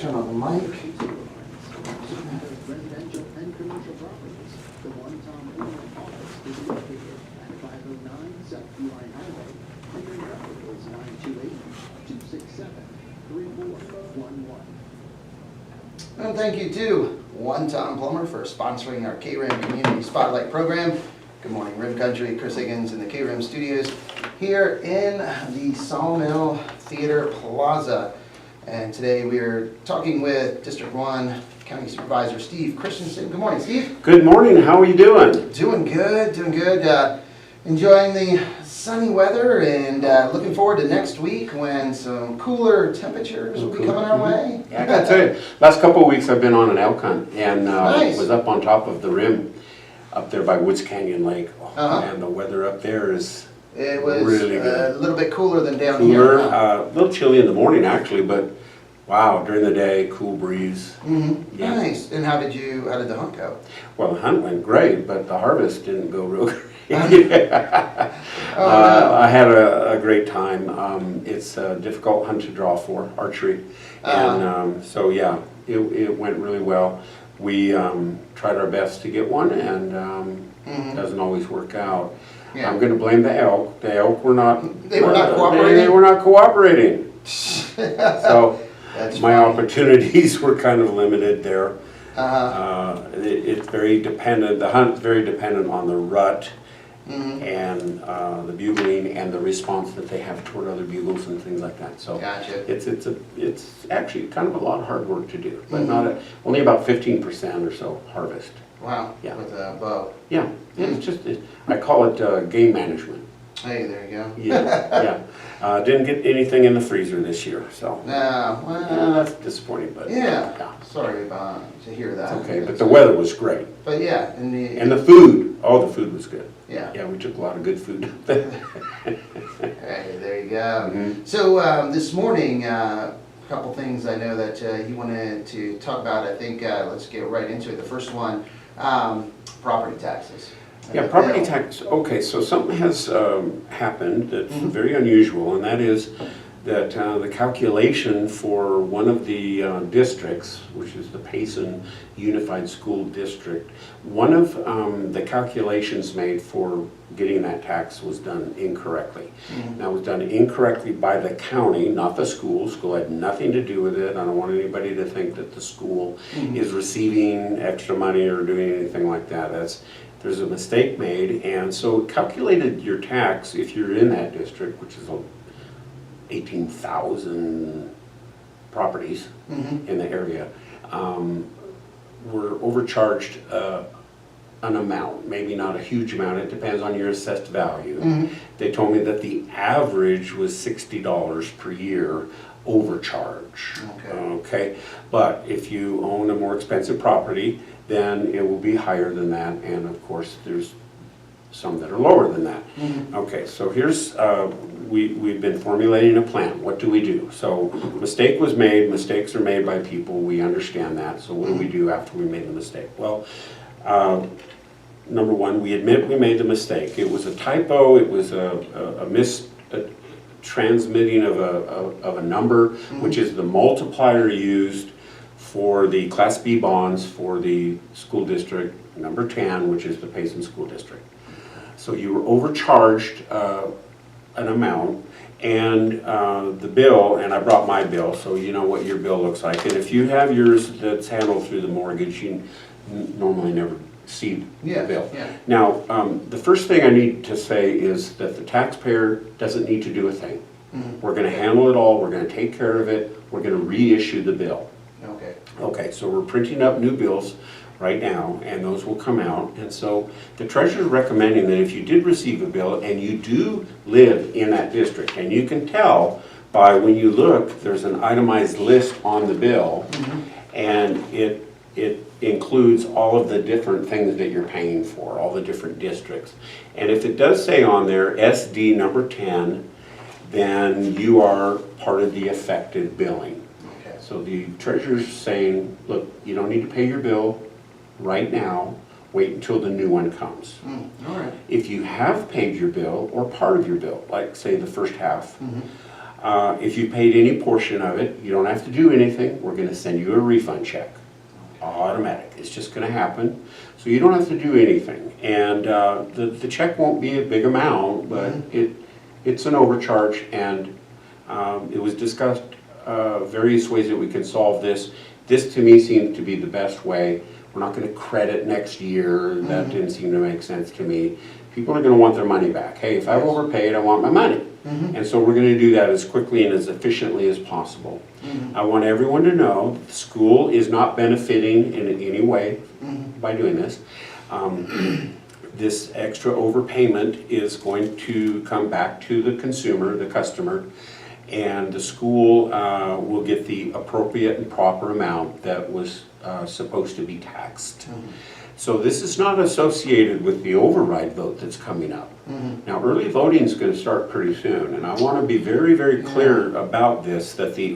turn on the mic. Residential and commercial properties. The One Tom Warming office is located at 509 South Line Highway, and your number is 928-267-3411. And thank you to One Tom Plumber for sponsoring our KRIM Community Spotlight program. Good morning, Rim Country. Chris Higgins in the KRIM studios here in the Sawmill Theater Plaza. And today we are talking with District 1 County Supervisor Steve Christensen. Good morning, Steve. Good morning. How are you doing? Doing good, doing good. Enjoying the sunny weather and looking forward to next week when some cooler temperatures will be coming our way. Yeah, I gotta tell you, last couple of weeks I've been on an elk hunt and Nice. was up on top of the rim up there by Woods Canyon Lake. Oh, Uh-huh. man, the weather up there is It was really a good. little bit cooler than down Cooler, here. a little chilly in the morning actually, but wow, during the day, cool breeze. Yeah. Nice. And how did the hunt go? Well, the hunt went great, but the harvest didn't go real great. Oh, no. I had a great time. It's a difficult hunt to draw for, archery. And so yeah, it went really well. We tried our best to get one, and doesn't always work out. Yeah. I'm going to blame the elk. The elk were not. They were not cooperating? They were not cooperating. So That's my funny. opportunities were kind of limited there. Uh-huh. It's very dependent. The hunt's very dependent on the rut Mhm. and the bugling and the response that they have toward other bugles and things like that. So Gotcha. it's actually kind of a lot of hard work to do, but Mhm. not only about 15% or so harvest. Wow. Yeah. With a bow. Yeah, it's just I call it game management. Hey, there you go. Yeah, yeah. Didn't get anything in the freezer this year, so Well, that's disappointing. But yeah. Sorry to hear that. okay. But the weather was great, But yeah, and and the food. Oh, the food was good. yeah. Yeah, we took a lot of good food. Hey, there you go. Mhm. So this morning, a couple things I know that you wanted to talk about. I think let's get right into it. The first one, property taxes. Yeah, property tax, okay, so something has happened that's very unusual, and that is that the calculation for one of the districts, which is the Payson Unified School District, one of the calculations made for getting that tax was done incorrectly. That was done incorrectly by the county, not the school. School had nothing to do with it. I don't want anybody to think that the school is receiving extra money or doing anything like that. There's a mistake made, and so it calculated your tax if you're in that district, which is 18,000 properties in the area, were overcharged an amount, maybe not a huge amount, it depends on your assessed value. They told me that the average was $60 per year overcharge. Okay, but if you own a more expensive property, then it will be higher than that, and of course there's some that are lower than that. Okay, so here's, we've been formulating a plan. What do we do? So mistake was made, mistakes are made by people, we understand that, so what do we do after we made the mistake? Well, number one, we admit we made the mistake. It was a typo, it was a transmitting of a number, which is the multiplier used for the Class B bonds for the school district number 10, which is the Payson School District. So you were overcharged an amount, and the bill, and I brought my bill, so you know what your bill looks like. And if you have yours that's handled through the mortgage, you normally never see the bill. Now, the first thing I need to say is that the taxpayer doesn't need to do a thing. We're going to handle it all, we're going to take care of it, we're going to reissue the bill. Okay. Okay, so we're printing up new bills right now, and those will come out. And so the treasurer is recommending that if you did receive a bill and you do live in that district, and you can tell by when you look, there's an itemized list on the bill, and it includes all of the different things that you're paying for, all the different districts. And if it does say on there SD number 10, then you are part of the affected billing. So the treasurer's saying, look, you don't need to pay your bill right now, wait until the new one comes. All right. If you have paid your bill or part of your bill, like say the first half, If you paid any portion of it, you don't have to do anything. We're gonna send you a refund check. Automatic, it's just gonna happen. So you don't have to do anything. And the check won't be a big amount, but it's an overcharge, and it was discussed various ways that we can solve this. This to me seems to be the best way. We're not gonna credit next year. That didn't seem to make sense to me. People are gonna want their money back. Hey, if I've overpaid, I want my money. And so we're gonna do that as quickly and as efficiently as possible. I want everyone to know that the school is not benefiting in any way by doing this. This extra overpayment is going to come back to the consumer, the customer, and the school will get the appropriate and proper amount that was supposed to be taxed. So this is not associated with the override vote that's coming up. Now, early voting is going to start pretty soon, and I want to be very, very clear about this, that the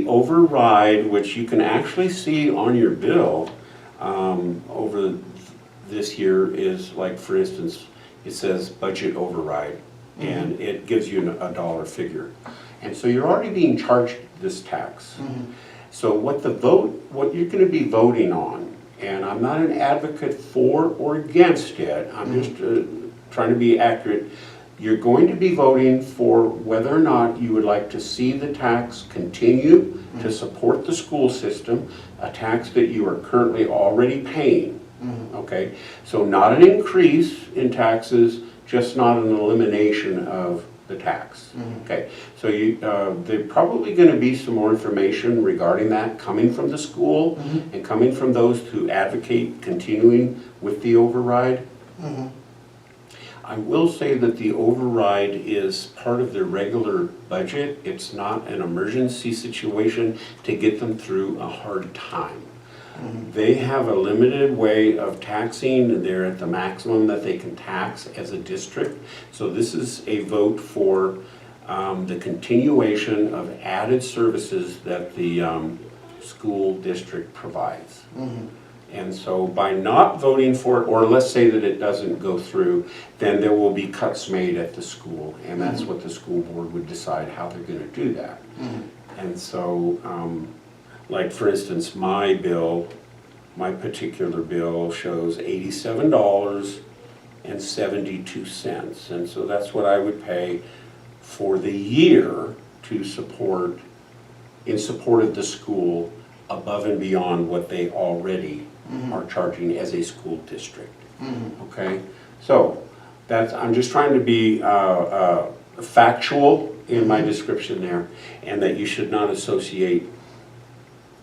override, which you can actually see on your bill over this year, is like, for instance, it says budget override, and it gives you a dollar figure. And so you're already being charged this tax. So what you're going to be voting on, and I'm not an advocate for or against it, I'm just trying to be accurate. You're going to be voting for whether or not you would like to see the tax continue to support the school system, a tax that you are currently already paying. Okay, so not an increase in taxes, just not an elimination of the tax. Okay, so there's probably going to be some more information regarding that coming from the school and coming from those who advocate continuing with the override. I will say that the override is part of their regular budget. It's not an emergency situation to get them through a hard time. They have a limited way of taxing. They're at the maximum that they can tax as a district. So this is a vote for the continuation of added services that the school district provides. And so by not voting for it, or let's say that it doesn't go through, then there will be cuts made at the school, and that's what the school board would decide how they're going to do that. And so, like for instance, my particular bill shows $87.72, and so that's what I would pay for the year to support, in support of the school, above and beyond what they already are charging as a school district. Okay, so I'm just trying to be factual in my description there, and that you should not associate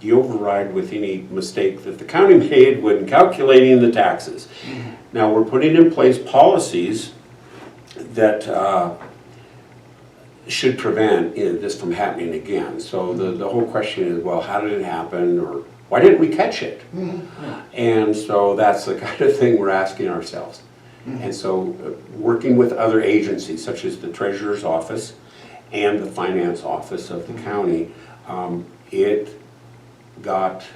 the override with any mistake that the county made when calculating the taxes. Now, we're putting in place policies that should prevent this from happening again. So the whole question is, well, how did it happen, or why didn't we catch it? And so that's the kind of thing we're asking ourselves. And so working with other agencies, such as the treasurer's office and the finance office of the county, it got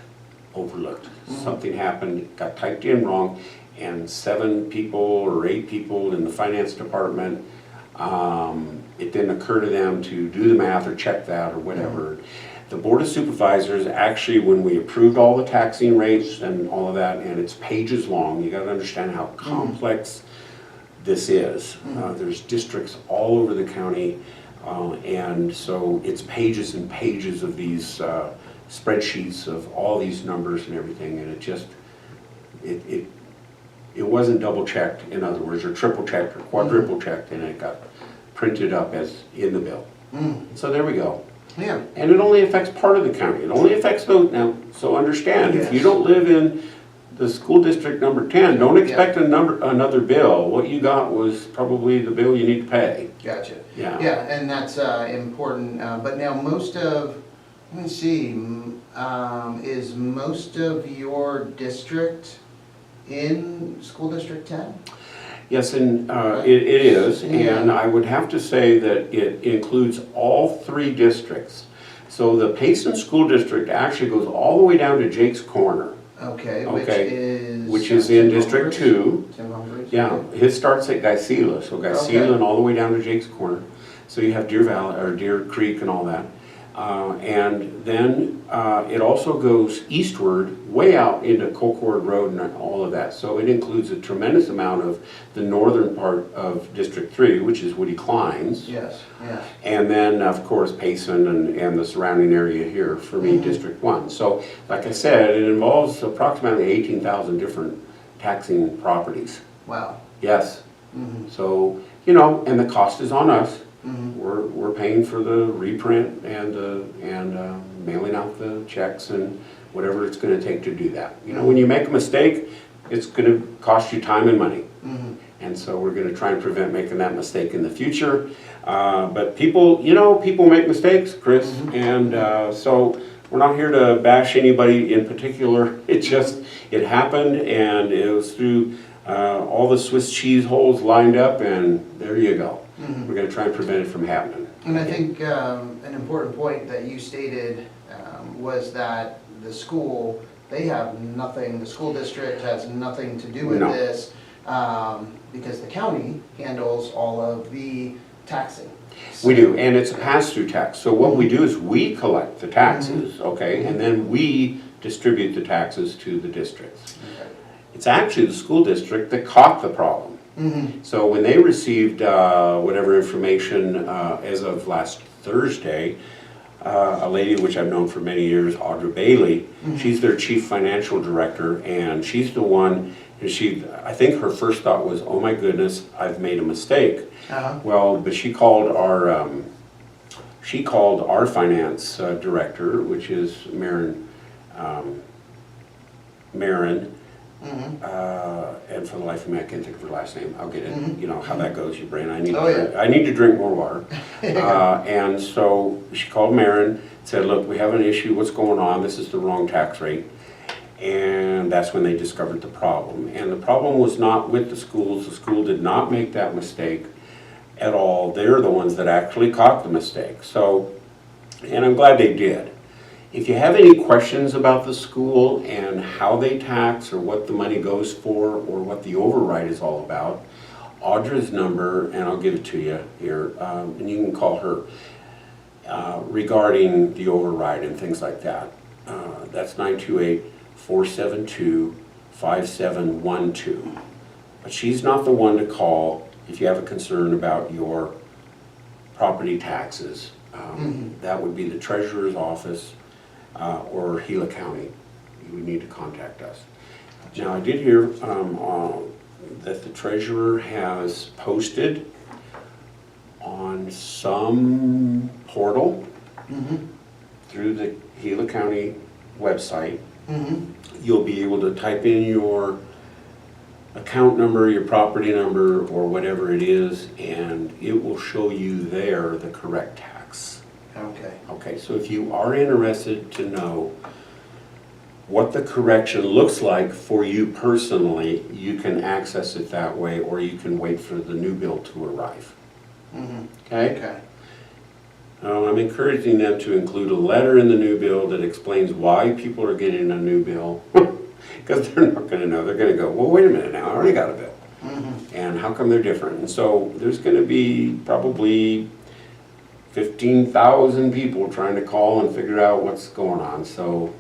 overlooked. Something happened, got typed in wrong, and 7 people or 8 people in the finance department, it didn't occur to them to do the math or check that or whatever. The Board of Supervisors, actually, when we approved all the taxing rates and all of that, and it's pages long, you got to understand how complex this is. There's districts all over the county, and so it's pages and pages of these spreadsheets of all these numbers and everything, and it just, it wasn't double checked, in other words, or triple checked or quadruple checked, and it got printed up as in the bill. So there we go. Yeah. And it only affects part of the county. It only affects those, now, so understand, if you don't live in the school district number 10, don't expect another bill. What you got was probably the bill you need to pay. Gotcha. Yeah. Yeah, and that's important. But now most of, let me see, is most of your district in school district 10? Yes, and it is, and I would have to say that it includes all 3 districts. So the Payson School District actually goes all the way down to Jake's Corner. Okay, which is in District 2. Tim Humphreys? Yeah, his starts at Geisela, so Geisela and all the way down to Jake's Corner. So you have Deer Valley, or Deer Creek and all that. And then it also goes eastward, way out into Colcord Road and all of that. So it includes a tremendous amount of the northern part of District 3, which is Woody Clines. Yes, yes. And then, of course, Payson and the surrounding area here for me, District 1. So, like I said, it involves approximately 18,000 different taxing properties. Wow. Yes. So, you know, and the cost is on us. We're paying for the reprint and mailing out the checks and whatever it's going to take to do that. You know, when you make a mistake, it's going to cost you time and money. And so we're going to try and prevent making that mistake in the future. But people, you know, people make mistakes, Chris, and so we're not here to bash anybody in particular. It happened, and it was through all the Swiss cheese holes lined up, and there you go. We're going to try and prevent it from happening. And I think an important point that you stated was that the school, they have nothing, the school district has nothing to do with No. this because the county handles all of the taxing. We do, and it's a pass-through tax. So what we do is we collect the taxes, okay, and then we distribute the taxes to the districts. Okay. It's actually the school district that caught the problem. So when they received whatever information as of last Thursday, a lady which I've known for many years, Audra Bailey, she's their chief financial director, and she's the one, and I think her first thought was, oh my goodness, I've made a mistake. Well, but she called our finance director, which is Marin, and for the life of me, I can't think of her last name. I'll get it. You know how that goes, your brain. I need to drink more water. And so she called Marin, said, look, we have an issue. What's going on? This is the wrong tax rate. And that's when they discovered the problem. And the problem was not with the schools. The school did not make that mistake at all. They're the ones that actually caught the mistake. So, and I'm glad they did. If you have any questions about the school and how they tax or what the money goes for or what the override is all about, Audra's number, and I'll give it to you here, and you can call her regarding the override and things like that. That's 928-472-5712. But she's not the one to call if you have a concern about your property taxes. That would be the treasurer's office. Or Gila County, you would need to contact us. Now, I did hear that the treasurer has posted on some portal through the Gila County website. You'll be able to type in your account number, your property number, or whatever it is, and it will show you there the correct tax. Okay. Okay, so if you are interested to know what the correction looks like for you personally, you can access it that way, or you can wait for the new bill to arrive. Okay? Okay. I'm encouraging them to include a letter in the new bill that explains why people are getting a new bill, because they're not going to know. They're going to go, well, wait a minute now, I already got a bill. And how come they're different? And so there's going to be probably 15,000 people trying to call and figure out what's going on. So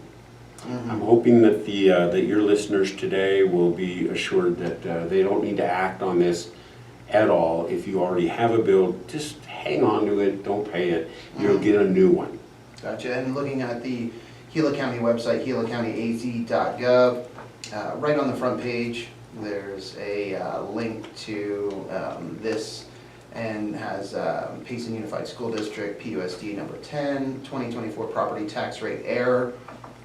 I'm hoping that that your listeners today will be assured that they don't need to act on this at all. If you already have a bill, just hang on to it, don't pay it. You'll get a new one. Gotcha. And looking at the Gila County website, gilacountyac.gov, right on the front page, there's a link to this, and has Payson Unified School District, PUSD number 10, 2024 property tax rate error.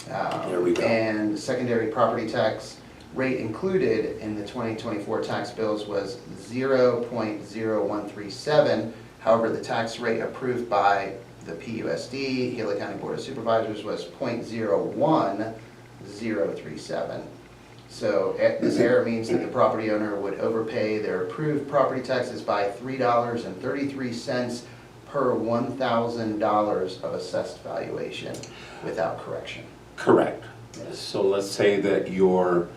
There we go. And secondary property tax rate included in the 2024 tax bills was 0.0137. However, the tax rate approved by the PUSD, Gila County Board of Supervisors, was 0.01037. So this error means that the property owner would overpay their approved property taxes by $3.33 per $1,000 of assessed valuation without correction. Correct. So let's say that your,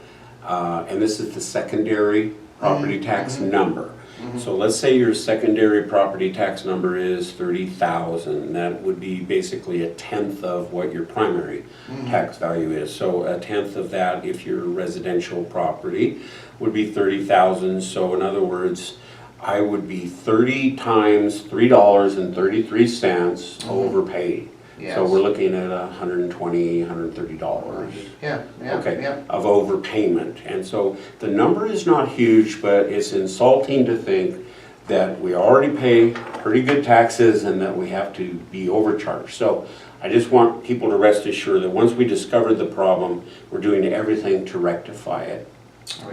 and this is the secondary property tax number. So let's say your secondary property tax number is 30,000. That would be basically a tenth of what your primary tax value is. So a tenth of that, if your residential property, would be 30,000. So in other words, I would be 30 times $3.33 overpaid. Yes. So we're looking at $120, $130. Yeah, yeah, Okay, yeah. of overpayment. And so the number is not huge, but it's insulting to think that we already pay pretty good taxes and that we have to be overcharged. So I just want people to rest assured that once we discovered the problem, we're doing everything to rectify it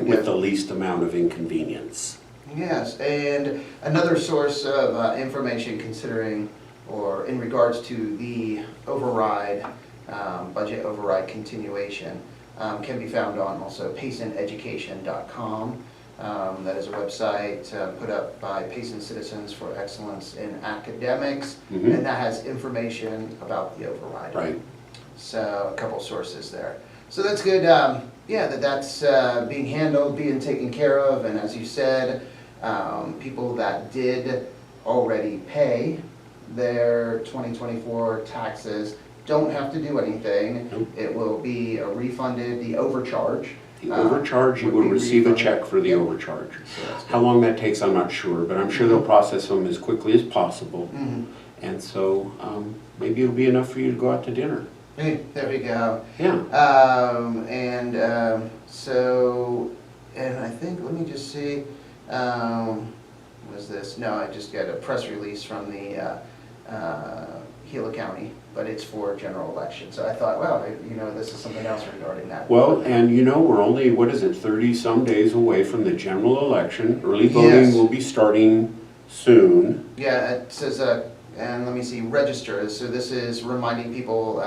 with the least amount of inconvenience. Yes, and another source of information considering or in regards to the override, budget override continuation, can be found on also paysoneducation.com. That is a website put up by Payson Citizens for Excellence in Academics, and that has information about the override. Right. So a couple sources there. So that's good, yeah, that's being handled, being taken care of, and as you said, people that did already pay their 2024 taxes don't have to do anything. Nope. It will be refunded, the overcharge. The overcharge, you would will be receive a refunded. check for the overcharge. So that's good. How long that takes, I'm not sure, but I'm sure they'll process them as quickly as possible. Mhm. And so maybe it'll be enough for you to go out to dinner. Hey, there we go. Yeah. So, and I think, let me just see, was this? No, I just got a press release from the Gila County, but it's for general election. So I thought, well, this is something else regarding that. Well, and we're only, 30-some days away from the general election. Early voting Yes. will be starting soon. Yeah, it says, and let me see, register. So this is reminding people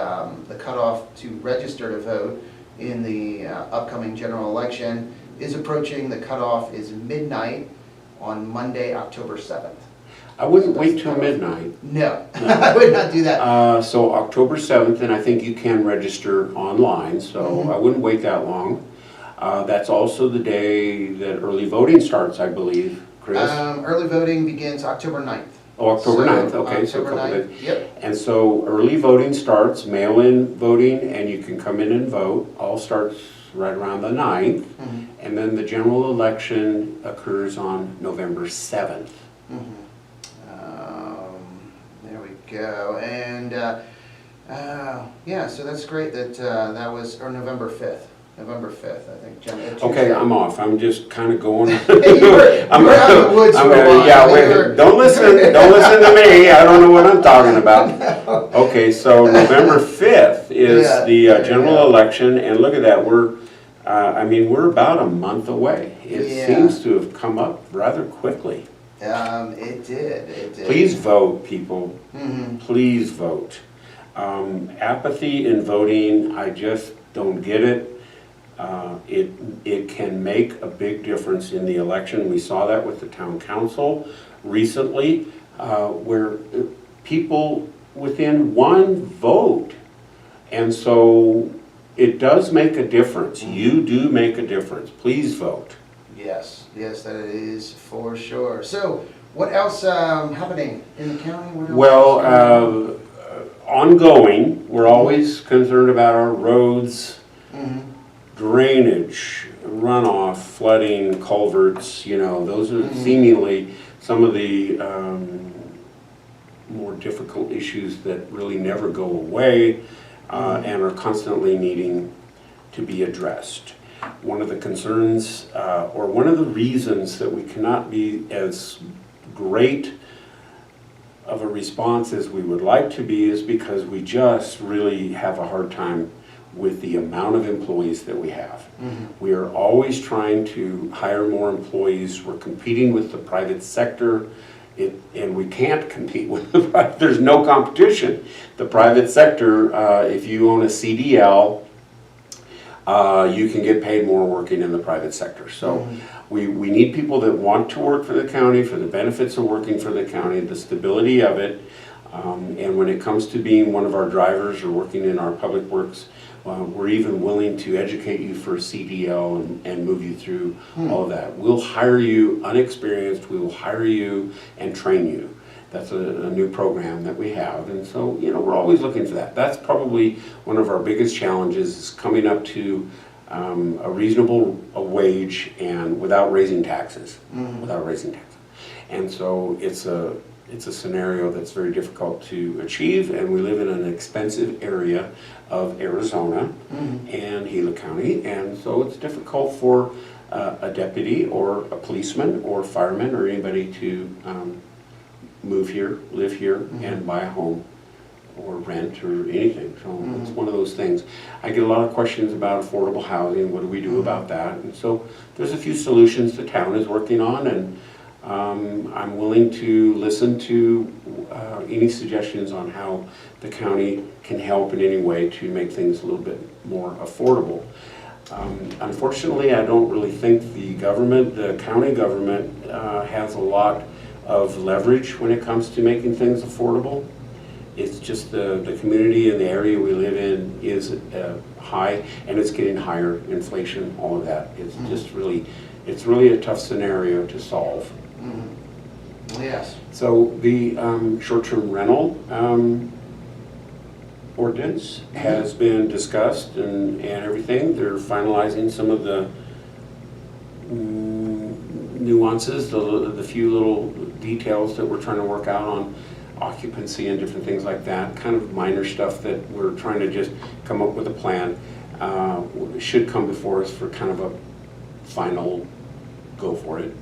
the cutoff to register to vote in the upcoming general election is approaching. The cutoff is midnight on Monday, October 7th. I wouldn't wait till midnight. No, I would not do that. So October 7th, and I think you can register online, so I wouldn't wait that long. That's also the day that early voting starts, I believe, Chris? Early voting begins October 9th. Oh, October So, 9th, okay, so a October couple 9th, days. yep. And so early voting starts, mail-in voting, and you can come in and vote. All starts right around the 9th. And then the general election occurs on November 7th. There we go. And yeah, so that's great that that was, or November 5th. November 5th, I think. Okay, I'm off. I'm just kind of going. You were out in the woods for a while. Yeah, wait, don't listen to me. I don't know what I'm talking about. Okay, so November 5th is the general election, and look at that. We're about a month away. It seems to have come up rather quickly. It did. Please vote, people. Please vote. Apathy in voting, I just don't get it. It can make a big difference in the election. We saw that with the town council recently, where people within one vote. And so it does make a difference. You do make a difference. Please vote. Yes, that is for sure. So what else happening in the county? What else Well, ongoing, we're always concerned about our roads, drainage, runoff, flooding, culverts, those are seemingly some of the more difficult issues that really never go away and are constantly needing to be addressed. One of the concerns, or one of the reasons that we cannot be as great of a response as we would like to be is because we just really have a hard time with the amount of employees that we have. We are always trying to hire more employees. We're competing with the private sector, and we can't compete with the private. There's no competition. The private sector, if you own a CDL, you can get paid more working in the private sector. So we need people that want to work for the county, for the benefits of working for the county, the stability of it. And when it comes to being one of our drivers or working in our public works, we're even willing to educate you for CDL and move you through all of that. We'll hire you unexperienced, we will hire you and train you. That's a new program that we have, and so, you know, we're always looking for that. That's probably one of our biggest challenges, is coming up to a reasonable wage and without raising taxes, And so it's a scenario that's very difficult to achieve, and we live in an expensive area of Arizona and Gila County, and so it's difficult for a deputy or a policeman or fireman or anybody to move here, live here, and buy a home or rent or anything. So it's one of those things. I get a lot of questions about affordable housing. What do we do about that? And so there's a few solutions the town is working on, and I'm willing to listen to any suggestions on how the county can help in any way to make things a little bit more affordable. Unfortunately, I don't really think the county government has a lot of leverage when it comes to making things affordable. It's just the community and the area we live in is high, and it's getting higher, inflation, all of that. It's just really, it's really a tough scenario to solve. Yes. So the short-term rental ordinance has been discussed and everything. They're finalizing some of the nuances, the few little details that we're trying to work out on occupancy and different things like that, kind of minor stuff that we're trying to just come up with a plan. Should come before us for kind of a final go for it.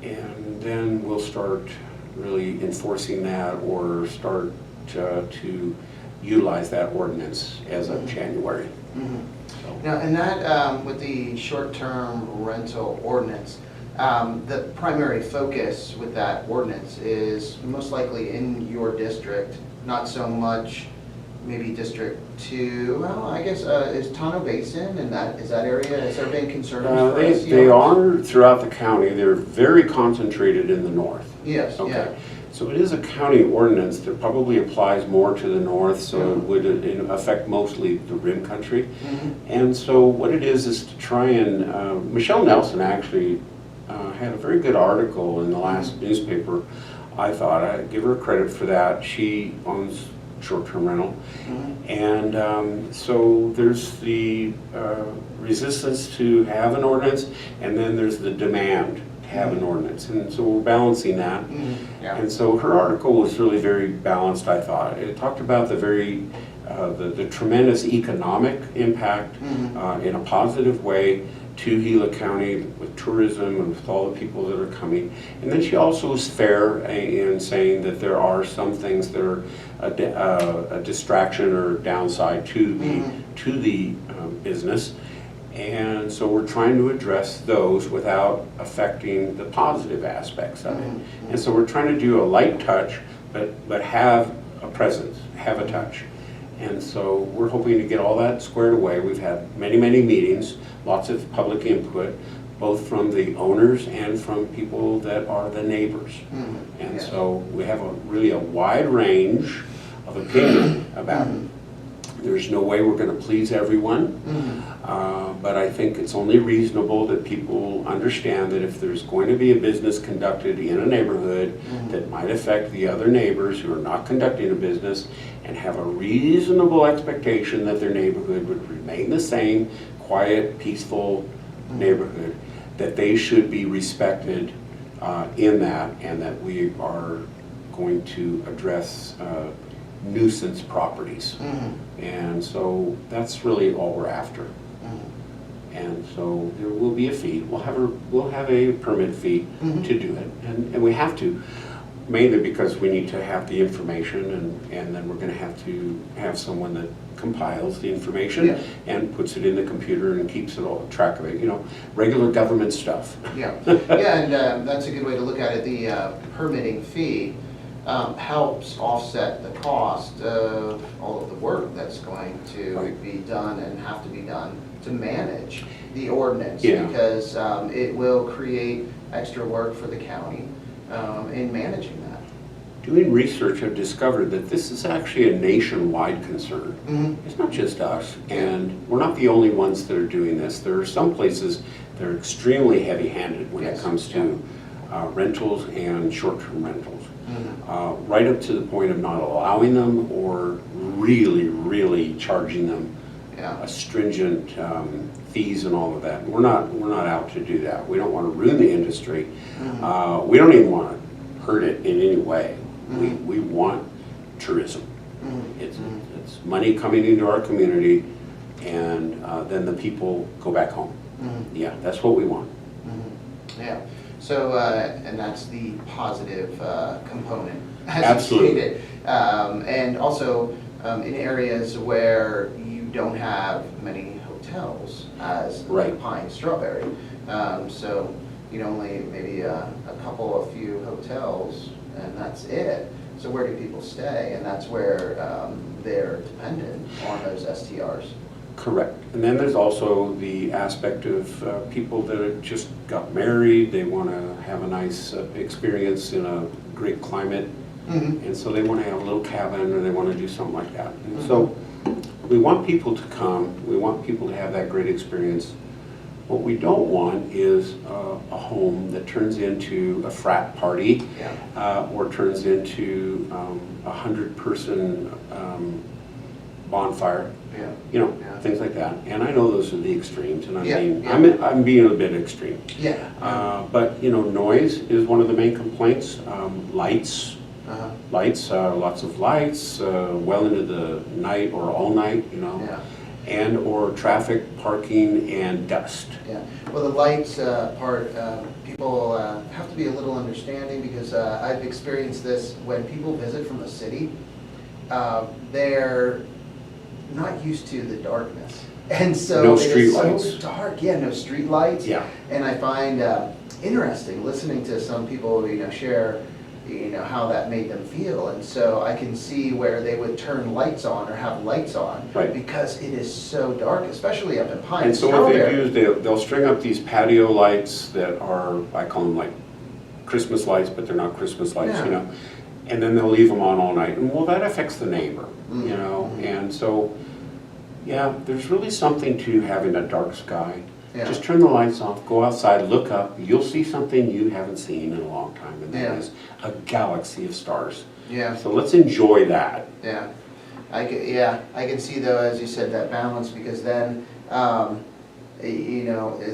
And then we'll start really enforcing that, or start to utilize that ordinance as of January. So. Now, and that, with the short-term rental ordinance, the primary focus with that ordinance is most likely in your district, not so much maybe District 2, well, I guess, is Tonto Basin, and is that area, has there been concerns for us? They are throughout the county. They're very concentrated in the north. Yes, okay. Yeah. So it is a county ordinance that probably applies more to the north, so it would affect mostly the rim country. And so what it is to try and, Michelle Nelson actually had a very good article in the last newspaper. I thought I'd give her credit for that. She owns short-term rental. And so there's the resistance to have an ordinance, and then there's the demand to have an ordinance. And so we're balancing that. And so her article was really very balanced, I thought. It talked about the tremendous economic impact in a positive way to Gila County with tourism and with all the people that are coming. And then she also was fair in saying that there are some things that are a distraction or downside to the business. And so we're trying to address those without affecting the positive aspects of it. And so we're trying to do a light touch, but have a presence, have a touch. And so we're hoping to get all that squared away. We've had many, many meetings, lots of public input, both from the owners and from people that are the neighbors. And so we have really a wide range of opinion about it. There's no way we're going to please everyone, but I think it's only reasonable that people understand that if there's going to be a business conducted in a neighborhood that might affect the other neighbors who are not conducting a business, and have a reasonable expectation that their neighborhood would remain the same, quiet, peaceful neighborhood, that they should be respected in that, and that we are going to address nuisance properties. And so that's really all we're after. And so there will be a fee. We'll have a permit fee to do it, and we have to, mainly because we need to have the information, and then we're going to have someone that compiles the information and puts it in the computer and keeps it all track of it. You know, regular government stuff. And that's a good way to look at it. The permitting fee helps offset the cost of all of the work that's going to be done and have to be done to manage the ordinance, because it will create extra work for the county in managing that. doing research, have discovered that this is actually a nationwide concern. Mhm. It's not just us, and we're not the only ones that are doing this. There are some places that are extremely heavy-handed when it Yes. comes to rentals and short-term rentals. Mhm. Right up to the point of not allowing them or really charging them Yeah. stringent fees and all of that. We're not out to do that. We don't want to ruin the industry. We don't even want to hurt it in any way. We want tourism. It's money coming into our community, and then the people go back home. Yeah, that's what we want. Yeah, so, and that's the positive component, as you Absolutely. stated. And also, in areas where you don't have many hotels, as Right. Pine Strawberry. So, only maybe a few hotels, and that's it. So where do people stay? And that's where they're dependent on those STRs. Correct. And then there's also the aspect of people that have just got married, they want to have a nice experience in a great climate, and so they want to have a little cabin, or they want to do something like that. And so we want people to come, we want people to have that great experience. What we don't want is a home that turns into a frat party, or turns into a 100-person bonfire. Yeah. Things like that. And I know those are the extremes, and Yeah. I'm being a bit extreme. Yeah. But noise is one of the main complaints. Lights, lots of lights, well into the night or all night, Yeah. and or traffic, parking, and dust. Yeah, well, the lights part, people have to be a little understanding, because I've experienced this when people visit from the city. They're not used to the darkness. And so No it street is lights. so dark, no street lights. Yeah. And I find interesting listening to some people, share, how that made them feel. And so I can see where they would turn lights on or have lights on. Right. Because it is so dark, especially up in Pine. And so what they do is they'll string up these patio lights that are, I call them like Christmas lights, but they're not Christmas lights, Yeah. And then they'll leave them on all night. And well, that affects the neighbor, And so, yeah, there's really something to having a dark sky. Yeah. Just turn the lights off, go outside, look up, you'll see something you haven't seen in a long time, and that Yeah. is a galaxy of stars. Yeah. So let's enjoy that. Yeah, I can see though, as you said, that balance, because then,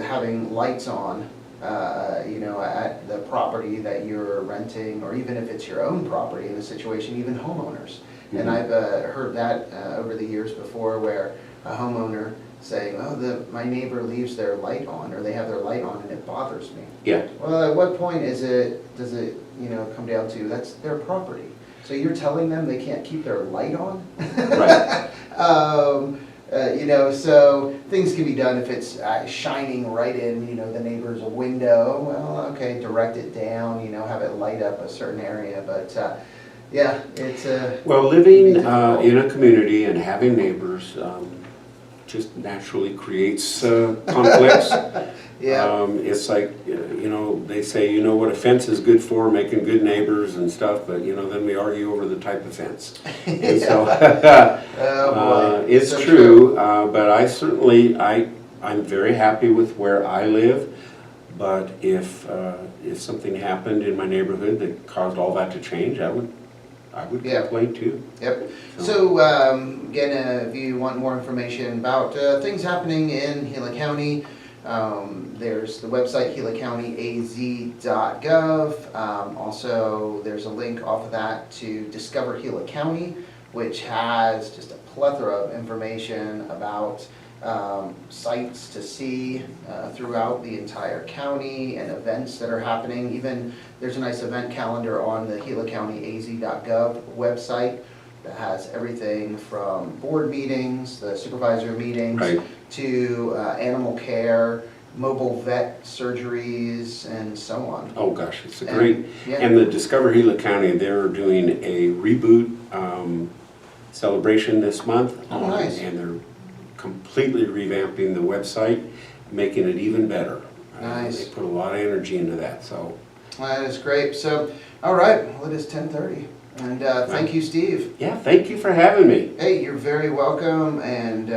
having lights on, at the property that you're renting, or even if it's your own property in a situation, even homeowners. And I've heard that over the years before, where a homeowner saying, oh, my neighbor leaves their light on, or they have their light on and it bothers me. Yeah. Well, at what point does it come down to, that's their property? So you're telling them they can't keep their light on? Right. So things can be done if it's shining right in, the neighbor's window. Well, okay, direct it down, have it light up a certain area. But yeah, it's Well, living difficult. in a community and having neighbors just naturally creates conflicts. Yeah. It's like, they say, what a fence is good for, making good neighbors and stuff, but, then we argue over the type of fence. And so, Oh, boy. it's So true, but I certainly, I'm very happy with where I live, but if something happened in my neighborhood that caused all that to change, I would Yeah. complain too. Yep. So, again, if you want more information about things happening in Gila County, there's the website gilacountyaz.gov. Also, there's a link off of that to Discover Gila County, which has just a plethora of information about sites to see throughout the entire county, and events that are happening. Even there's a nice event calendar on the gilacountyaz.gov website that has everything from board meetings, the supervisor meetings, Right. to animal care, mobile vet surgeries, and so on. Oh gosh, it's a And- great, yeah. and the Discover Gila County, they're doing a reboot celebration this month. Oh, nice. And they're completely revamping the website, making it even better. Nice. They put a lot of energy into that, so. That is great. So, all right, well, it is 10:30. And thank you, Steve. Yeah, thank you for having me. Hey, you're very welcome, and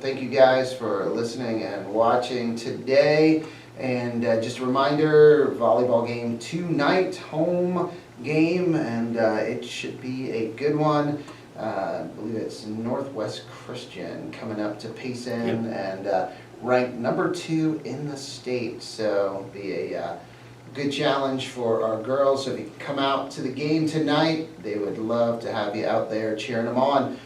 thank you guys for listening and watching today. And just a reminder, volleyball game tonight, home game, and it should be a good one. I believe it's Northwest Christian coming up to Payson, and ranked number 2 in the state. So it'll be a good challenge for our girls. So if you come out to the game tonight, they would love to have you out there cheering them on.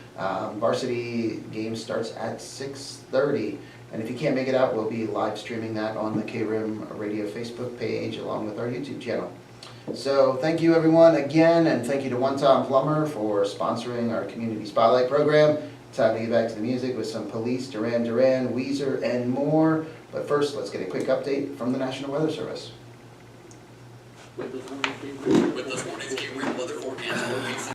Varsity game starts at 6:30. And if you can't make it out, we'll be live streaming that on the KRIM Radio Facebook page along with our YouTube channel. So thank you everyone again, and thank you to One Tom Plumber for sponsoring our Community Spotlight program. Time to get back to the music with some Police, Duran Duran, Weezer, and more. But first, let's get a quick update from the National Weather Service. With this morning's KRIM weather forecast.